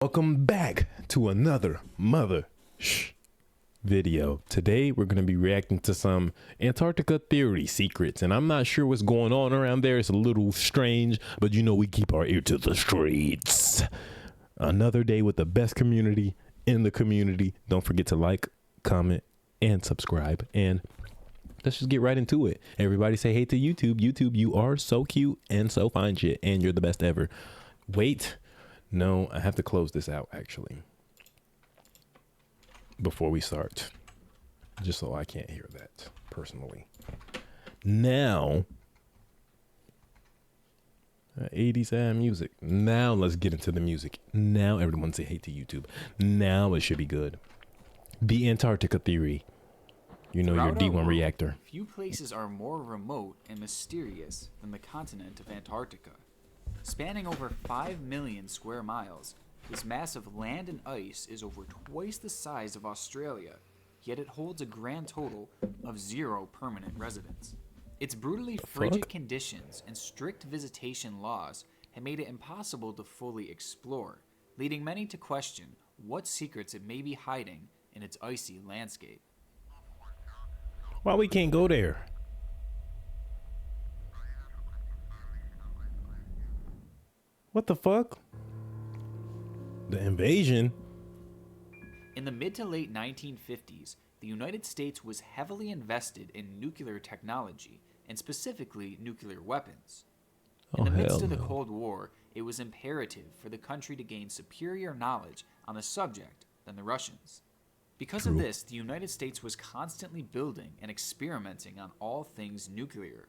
Welcome back to another video. Today we're going to be reacting to some Antarctica theory secrets, and I'm not sure what's going on around there. It's a little strange, but you know we keep our ear to the streets. Another day with the best community in the community. Don't forget to like, comment, and subscribe, and let's just get right into it. Everybody say hey to YouTube. YouTube, you are so cute and so fine shit, and you're the best ever. Wait. No, I have to close this out actually before we start, just so I can't hear that personally. Now, 80s music. Now let's get into the music. Now everyone say hey to YouTube. Now it should be good. The Antarctica theory. You know, your D1 reactor. Few places are more remote and mysterious than the continent of Antarctica. Spanning over 5 million square miles, this mass of land and ice is over twice the size of Australia, yet it holds a grand total of 0 permanent residents. Its brutally frigid conditions and strict visitation laws have made it impossible to fully explore, leading many to question what secrets it may be hiding in its icy landscape. Why we can't go there? What the fuck? The invasion? In the mid to late 1950s, the United States was heavily invested in nuclear technology, and specifically nuclear weapons. In the midst of the Cold War, it was imperative for the country to gain superior knowledge on the subject than the Russians. Because of this, the United States was constantly building and experimenting on all things nuclear.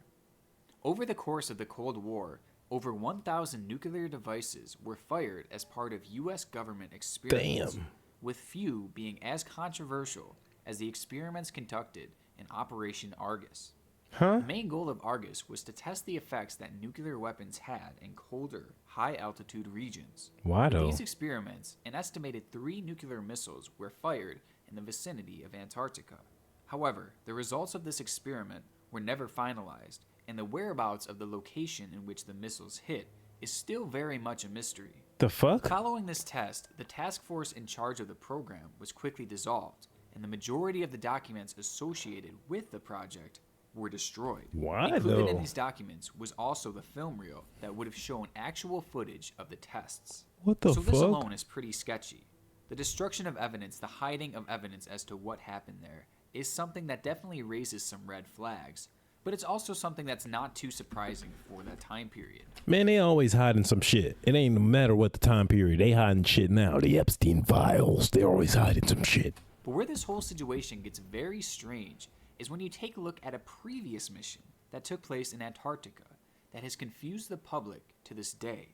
Over the course of the Cold War, over 1,000 nuclear devices were fired as part of U.S. government experiments, with few being as controversial as the experiments conducted in Operation Argus. The main goal of Argus was to test the effects that nuclear weapons had in colder, high-altitude regions. Why though? With these experiments, an estimated 3 nuclear missiles were fired in the vicinity of Antarctica. However, the results of this experiment were never finalized, and the whereabouts of the location in which the missiles hit is still very much a mystery. The fuck? Following this test, the task force in charge of the program was quickly dissolved, and the majority of the documents associated with the project were destroyed. Why Included though? in these documents was also the film reel that would have shown actual footage of the tests. What the So fuck? this alone is pretty sketchy. The destruction of evidence, the hiding of evidence as to what happened there, is something that definitely raises some red flags. But it's also something that's not too surprising for that time period. Man, they always hiding some shit. It ain't no matter what the time period. They hiding shit now. The Epstein files. They're always hiding some shit. But where this whole situation gets very strange is when you take a look at a previous mission that took place in Antarctica that has confused the public to this day.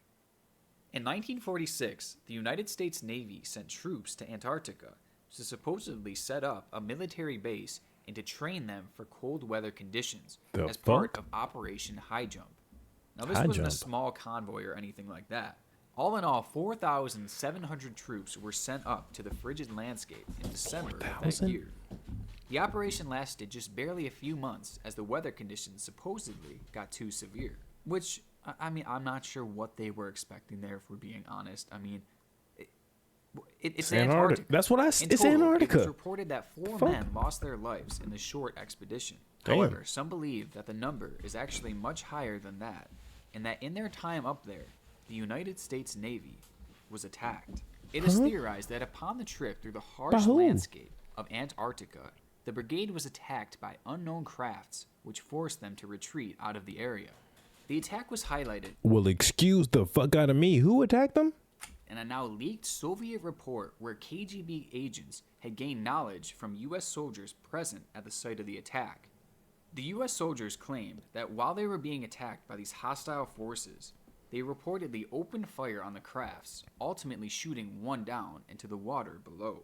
In 1946, the United States Navy sent troops to Antarctica to supposedly set up a military base and to train them for cold weather conditions as part of Operation High Jump. Now this wasn't a small convoy or anything like that. All in all, 4,700 troops were sent up to the frigid landscape in December of that year. The operation lasted just barely a few months as the weather conditions supposedly got too severe. Which, I mean, I'm not sure what they were expecting there, if we're being honest. I mean, it's Antarctica. That's what it's Antarctica. It was reported that 4 men lost their lives in the short expedition. However, some believe that the number is actually much higher than that, and that in their time up there, the United States Navy was attacked. It is theorized that upon the trip through the harsh landscape of Antarctica, the brigade was attacked by unknown crafts, which forced them to retreat out of the area. The attack was highlighted. Well, excuse the fuck out of me. Who attacked them? And a now leaked Soviet report where KGB agents had gained knowledge from U.S. soldiers present at the site of the attack. The U.S. soldiers claimed that while they were being attacked by these hostile forces, they reportedly opened fire on the crafts, ultimately shooting one down into the water below.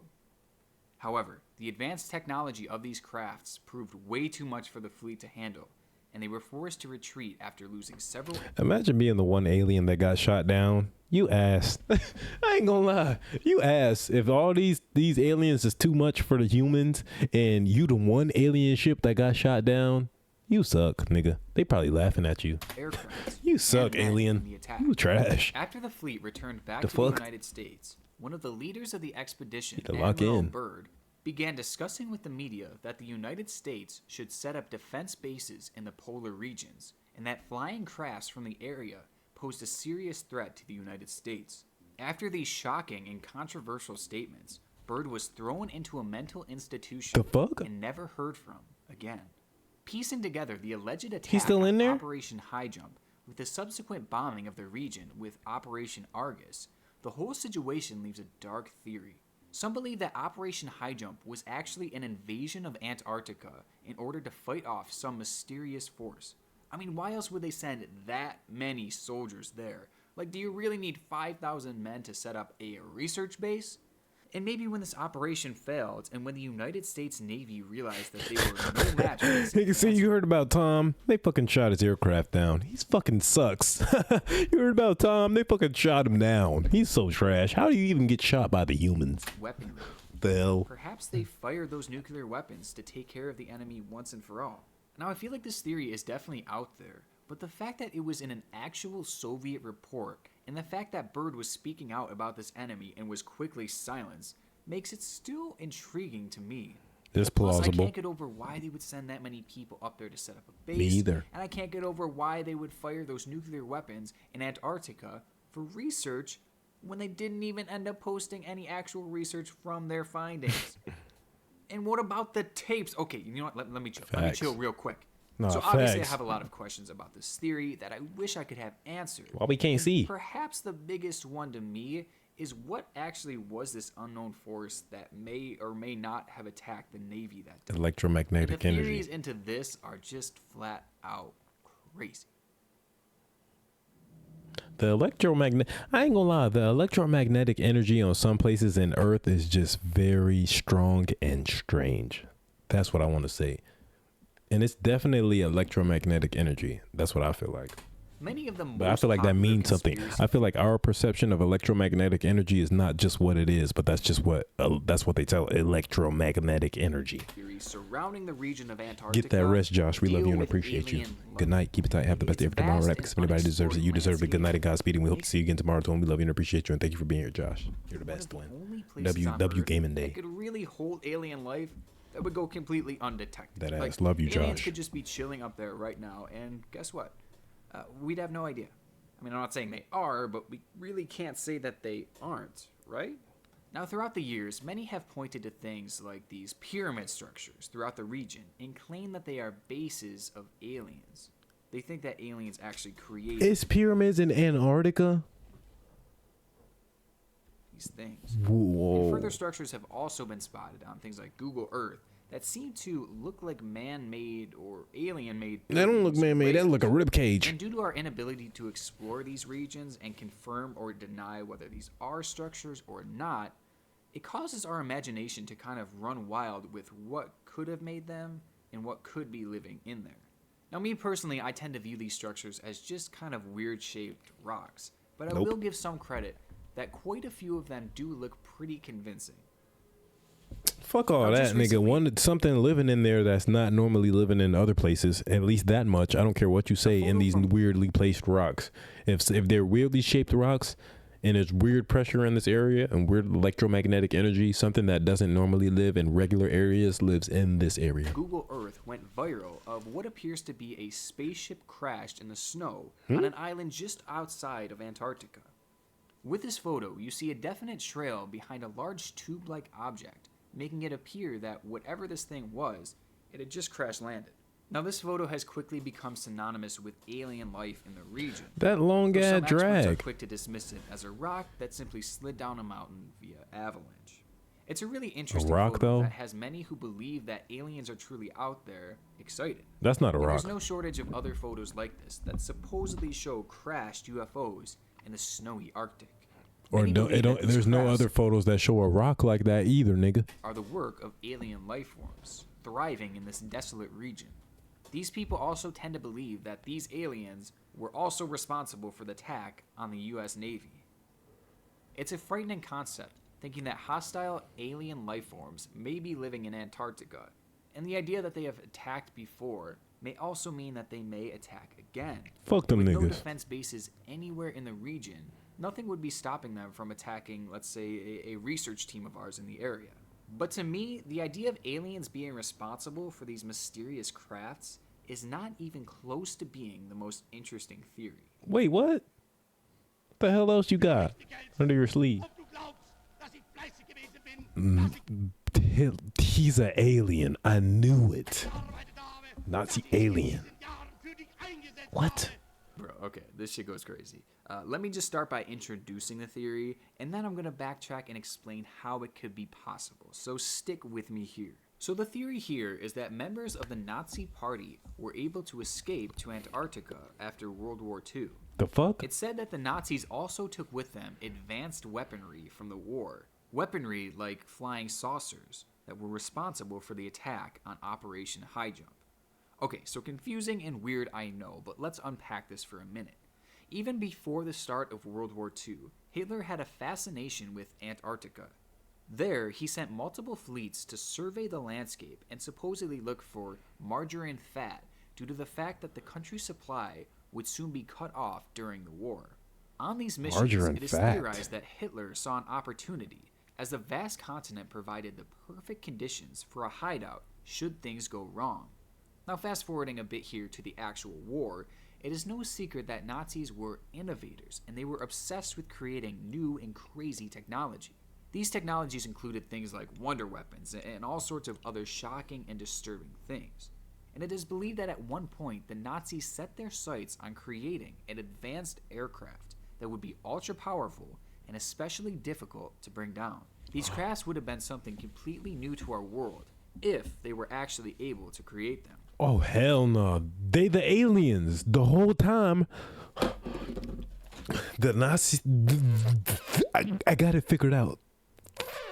However, the advanced technology of these crafts proved way too much for the fleet to handle, and they were forced to retreat after losing several... Imagine being the one alien that got shot down. You asked. I ain't gonna lie. You asked if all these aliens is too much for the humans and you the one alien ship that got shot down. You suck, nigga. They probably laughing at you. Aircraft. You suck, alien. You trash. After the fleet returned back to the United States, one of the leaders of the expedition, to lock Admiral in. Byrd, began discussing with the media that the United States should set up defense bases in the polar regions, and that flying crafts from the area posed a serious threat to the United States. After these shocking and controversial statements, Byrd was thrown into a mental institution The fuck? and never heard from again. Piecing together the alleged attack He's still in on there? Operation High Jump with the subsequent bombing of the region with Operation Argus, the whole situation leaves a dark theory. Some believe that Operation High Jump was actually an invasion of Antarctica in order to fight off some mysterious force. I mean, why else would they send that many soldiers there? Like, do you really need 5,000 men to set up a research base? And maybe when this operation failed, and when the United States Navy realized that they were no match for this You see, you heard about Tom? They fucking shot his aircraft down. He's fucking sucks. You heard about Tom? They fucking shot him down. He's so trash. How do you even get shot by the humans? weaponry. The hell? Perhaps they fired those nuclear weapons to take care of the enemy once and for all. Now, I feel like this theory is definitely out there, but the fact that it was in an actual Soviet report, and the fact that Byrd was speaking out about this enemy and was quickly silenced, makes it still intriguing to me. It's Plus, I plausible. can't get over why they would send that many people up there to set up a base. Me either. And I can't get over why they would fire those nuclear weapons in Antarctica for research when they didn't even end up posting any actual research from their findings. And what about the tapes? Okay, you know what? Let me chill. Let me Facts. chill real quick. Nah, So obviously facts. I have a lot of questions about this theory that I wish I could have answered. Why we can't And see? Perhaps the biggest one to me is what actually was this unknown force that may or may not have attacked the Navy that day. The Electromagnetic theories energy. into this are just flat out crazy. The electromagnetic, I ain't gonna lie, the electromagnetic energy on some places in Earth is just very strong and strange. That's what I want to say. And it's definitely electromagnetic energy. That's what I feel like. Many of the most But I feel like that popular means something. conspiracy I feel like our perception of electromagnetic energy is not just what it is, but that's what they tell electromagnetic energy. theories surrounding the region of Antarctica. Get that rest, Josh. We love deal you and with appreciate you. alien Good life. night. Keep it tight. Have the best day of Its tomorrow. vast Right? and Because if anybody deserves it, you deserve it. Good night and Godspeed. And we hope to see you again tomorrow. To we love you and appreciate you. And thank you for being here, Josh. You're the One of best the one. only places on W Earth Gaming that Day. could really hold alien life that would go completely undetected. That ass. Love you, aliens Josh. could just be chilling up there right now, and guess what? We'd have no idea. I mean, I'm not saying they are, but we really can't say that they aren't, right? Now, throughout the years, many have pointed to things like these pyramid structures throughout the region and claim that they are bases of aliens. They think that aliens actually created It's pyramids in Antarctica. these things. And Whoa. further structures have also been spotted on things like Google Earth that seem to look like man-made or alien-made. That don't look man-made. That look like a rib cage. And due to our inability to explore these regions and confirm or deny whether these are structures or not, it causes our imagination to kind of run wild with what could have made them and what could be living in there. Now, me personally, I tend to view these structures as just kind of weird-shaped rocks, but I Nope. will give some credit that quite a few of them do look pretty convincing. Fuck all Now, that, just nigga. recently- Something living in there that's not normally living in other places. At least that much. I don't care what you say in photo these from- weirdly placed rocks. If they're weirdly shaped rocks and there's weird pressure in this area and weird electromagnetic energy, something that doesn't normally live in regular areas lives in this area. Google Earth went viral of what appears to be a spaceship crashed in the snow on an island just outside of Antarctica. With this photo, you see a definite trail behind a large tube-like object, making it appear that whatever this thing was, it had just crash landed. Now, this photo has quickly become synonymous with alien life in the region. That long Though ass some experts are drag. quick to dismiss it as a rock that simply slid down a mountain via avalanche. It's a really interesting rock, photo though? that has many who believe that aliens are truly out there excited. That's not a And rock. there's no shortage of other photos like this that supposedly show crashed UFOs in the snowy Arctic. Or Many believe that these there's no crafts other photos that show a rock like that either, nigga. are the work of alien life forms thriving in this desolate region. These people also tend to believe that these aliens were also responsible for the attack on the US Navy. It's a frightening concept, thinking that hostile alien life forms may be living in Antarctica, and the idea that they have attacked before may also mean that they may attack again. Fuck them With no niggas. defense bases anywhere in the region, nothing would be stopping them from attacking, let's say, a research team of ours in the area. But to me, the idea of aliens being responsible for these mysterious crafts is not even close to being the most interesting theory. Wait, what? What the hell else you got under your sleeve? He's an alien. I knew it. Nazi alien. What? Bro, okay, this shit goes crazy. Let me just start by introducing the theory, and then I'm going to backtrack and explain how it could be possible. So stick with me here. So the theory here is that members of the Nazi Party were able to escape to Antarctica after World War II. The fuck? It's said that the Nazis also took with them advanced weaponry from the war. Weaponry like flying saucers that were responsible for the attack on Operation High Jump. Okay, so confusing and weird, I know, but let's unpack this for a minute. Even before the start of World War II, Hitler had a fascination with Antarctica. There, he sent multiple fleets to survey the landscape and supposedly look for margarine fat due to the fact that the country's supply would soon be cut off during the war. On these missions, it is theorized that Hitler saw an opportunity, as the vast continent provided the perfect conditions for a hideout should things go wrong. Now, fast forwarding a bit here to the actual war, it is no secret that Nazis were innovators and they were obsessed with creating new and crazy technology. These technologies included things like wonder weapons and all sorts of other shocking and disturbing things. And it is believed that at one point the Nazis set their sights on creating an advanced aircraft that would be ultra powerful and especially difficult to bring down. These crafts would have been something completely new to our world if they were actually able to create them. Oh, hell no. They the aliens the whole time. The Nazis, I got it figured out.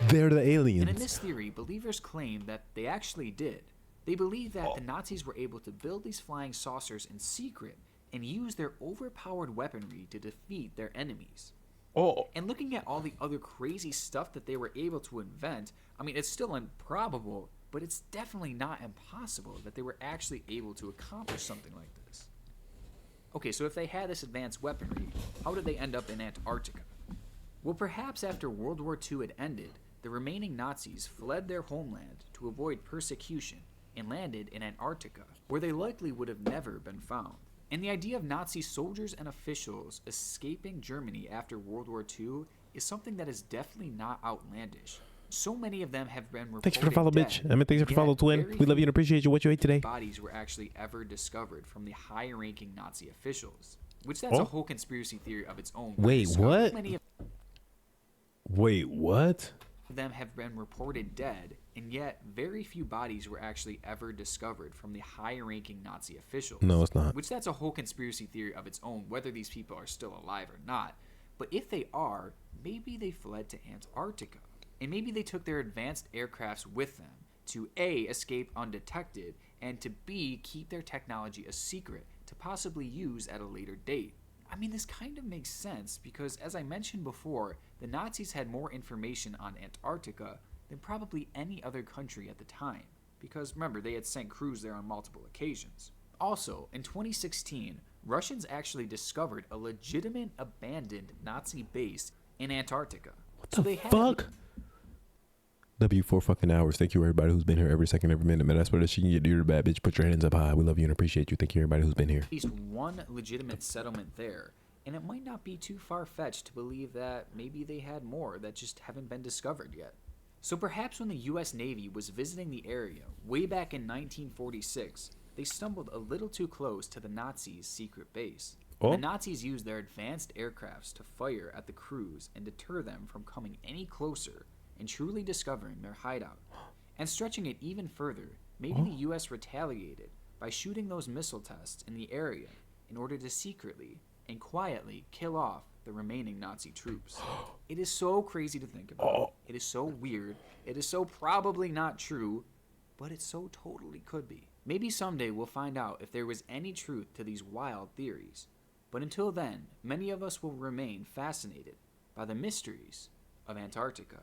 They're the aliens. And in this theory, believers claim that they actually did. They believe that the Nazis were able to build these flying saucers in secret and use their overpowered weaponry to defeat their enemies. Oh. And looking at all the other crazy stuff that they were able to invent, I mean, it's still improbable, but it's definitely not impossible that they were actually able to accomplish something like this. Okay, so if they had this advanced weaponry, how did they end up in Antarctica? Well, perhaps after World War II had ended, the remaining Nazis fled their homeland to avoid persecution and landed in Antarctica, where they likely would have never been found. And the idea of Nazi soldiers and officials escaping Germany after World War II is something that is definitely not outlandish. So many of them have been reported Thanks for the follow, dead, bitch. I mean, thanks for the follow, twin. We love you and appreciate you. What you ate today? Bodies were actually ever discovered from the high-ranking Nazi officials, which that's a whole conspiracy theory of its own. Wait, what? Many of Wait, what? them have been reported dead, and yet very few bodies were actually ever discovered from the high-ranking Nazi officials. No, it's not. Which that's a whole conspiracy theory of its own, whether these people are still alive or not. But if they are, maybe they fled to Antarctica. And maybe they took their advanced aircrafts with them to A, escape undetected, and to B, keep their technology a secret to possibly use at a later date. I mean, this kind of makes sense because, as I mentioned before, the Nazis had more information on Antarctica than probably any other country at the time. Because, remember, they had sent crews there on multiple occasions. Also, in 2016, Russians actually discovered a legitimate abandoned Nazi base in Antarctica. What the fuck? W4 fucking hours. Thank you everybody who's been here every second, every minute. Man, that's what she can get. You're bad bitch. Put your hands up high. We love you and appreciate you. Thank you everybody who's been here. At least one legitimate settlement there, and it might not be too far-fetched to believe that maybe they had more that just haven't been discovered yet. So perhaps when the US Navy was visiting the area way back in 1946, they stumbled a little too close to the Nazis' secret base. The Nazis used their advanced aircrafts to fire at the crews and deter them from coming any closer and truly discovering their hideout. And stretching it even further, maybe the US retaliated by shooting those missile tests in the area in order to secretly and quietly kill off the remaining Nazi troops. It is so crazy to think about. It is so weird. It is so probably not true, but it so totally could be. Maybe someday we'll find out if there was any truth to these wild theories. But until then, many of us will remain fascinated by the mysteries of Antarctica.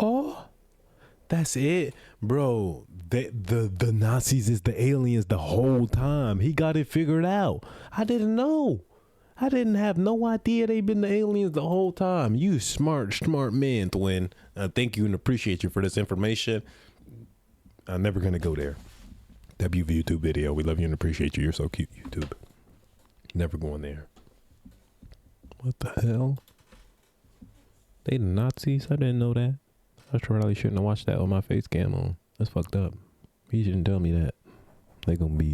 Oh, that's it, bro. The Nazis is the aliens the whole time. He got it figured out. I didn't know. I didn't have no idea they been the aliens the whole time. You smart man, twin. Thank you and appreciate you for this information. I'm never going to go there. WV YouTube video. We love you and appreciate you. You're so cute, YouTube. Never going there. What the hell? They the Nazis? I didn't know that. I probably shouldn't have watched that with my face cam on. That's fucked up. You shouldn't tell me that. They gonna be